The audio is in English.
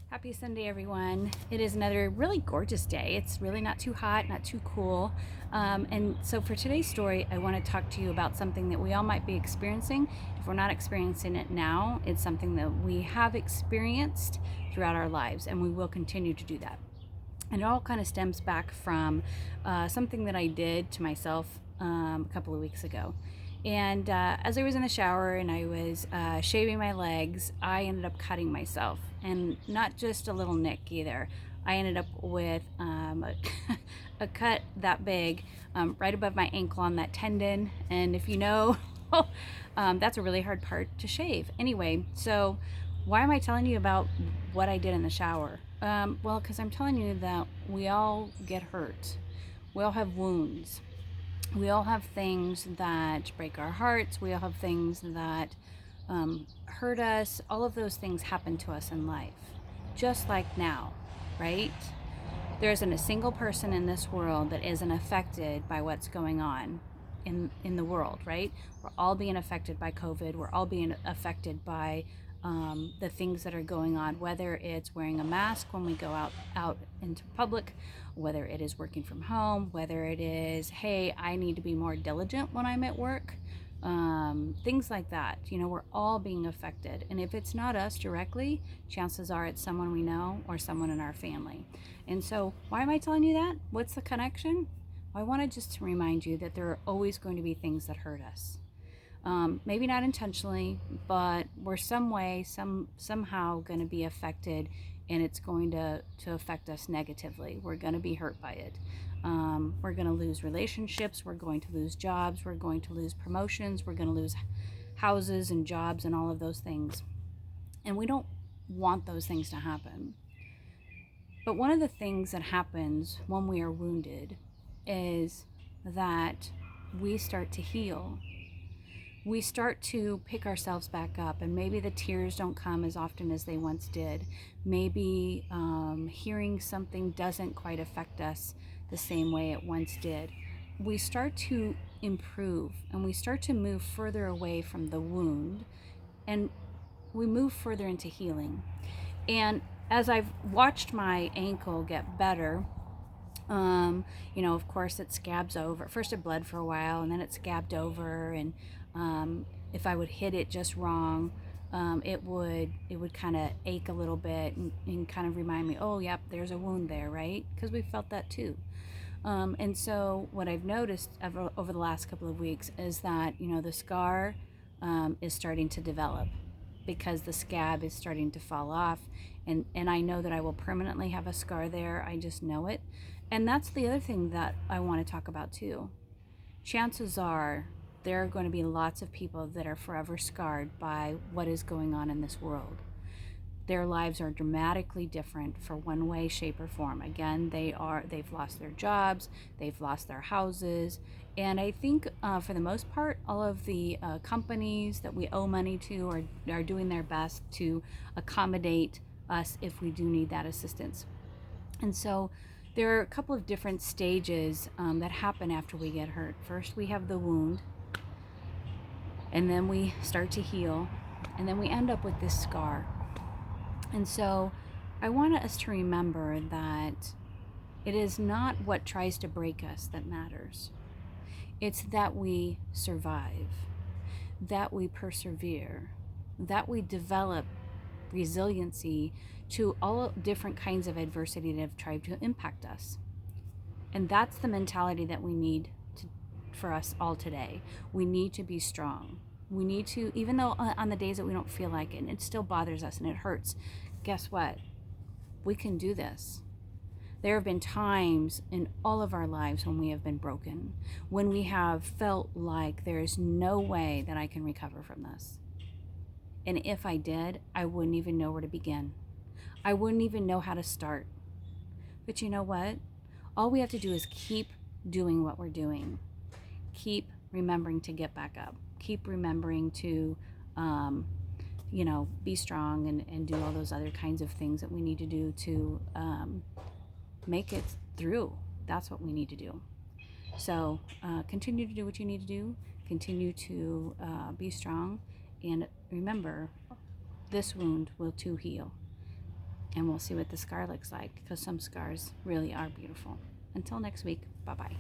Happy Sunday, everyone. It is another really gorgeous day. It's really not too hot, not too cool. And so, for today's story, I want to talk to you about something that we all might be experiencing. If we're not experiencing it now, it's something that we have experienced throughout our lives, and we will continue to do that. And it all kind of stems back from something that I did to myself a couple of weeks ago. And as I was in the shower and I was shaving my legs, I ended up cutting myself. And not just a little nick either. I ended up with a cut that big right above my ankle on that tendon. And if you know, that's a really hard part to shave. Anyway, so why am I telling you about what I did in the shower? Well, because I'm telling you that we all get hurt. We all have wounds. We all have things that break our hearts. We all have things that hurt us. All of those things happen to us in life, just like now, right? There isn't a single person in this world that isn't affected by what's going on in the world, right? We're all being affected by COVID. We're all being affected by the things that are going on, whether it's wearing a mask when we go out into public, whether it is working from home, whether it is, hey, I need to be more diligent when I'm at work, things like that. You know, we're all being affected. And if it's not us directly, chances are it's someone we know or someone in our family. And so, why am I telling you that? What's the connection? Well, I wanted just to remind you that there are always going to be things that hurt us. Maybe not intentionally, but we're somehow going to be affected, and it's going to affect us negatively. We're going to be hurt by it. We're going to lose relationships. We're going to lose jobs. We're going to lose promotions. We're going to lose houses and jobs and all of those things. And we don't want those things to happen. But one of the things that happens when we are wounded is that we start to heal. We start to pick ourselves back up, and maybe the tears don't come as often as they once did. Maybe hearing something doesn't quite affect us the same way it once did. We start to improve, and we start to move further away from the wound, and we move further into healing. And as I've watched my ankle get better, of course it scabs over. First it bled for a while, and then it scabbed over, and if I would hit it just wrong, it would kind of ache a little bit and kind of remind me, oh, yep, there's a wound there, right? Because we felt that too. And so what I've noticed over the last couple of weeks is that, the scar is starting to develop because the scab is starting to fall off. And I know that I will permanently have a scar there. I just know it. And that's the other thing that I want to talk about too. Chances are there are going to be lots of people that are forever scarred by what is going on in this world. Their lives are dramatically different for one way, shape, or form. Again, they've lost their jobs, they've lost their houses, and I think for the most part, all of the companies that we owe money to are doing their best to accommodate us if we do need that assistance. And so there are a couple of different stages that happen after we get hurt. First, we have the wound, and then we start to heal, and then we end up with this scar. And so I want us to remember that it is not what tries to break us that matters. It's that we survive, that we persevere, that we develop resiliency to all different kinds of adversity that have tried to impact us. And that's the mentality that we need for us all today. We need to be strong. We need to, even though on the days that we don't feel like it and it still bothers us and it hurts, guess what? We can do this. There have been times in all of our lives when we have been broken, when we have felt like there is no way that I can recover from this. And if I did, I wouldn't even know where to begin. I wouldn't even know how to start. But you know what? All we have to do is keep doing what we're doing. Keep remembering to get back up. Keep remembering to, be strong and do all those other kinds of things that we need to do to make it through. That's what we need to do. So continue to do what you need to do. Continue to be strong. And remember, this wound will too heal. and we'll see what the scar looks like, because some scars really are beautiful. Until next week, bye bye.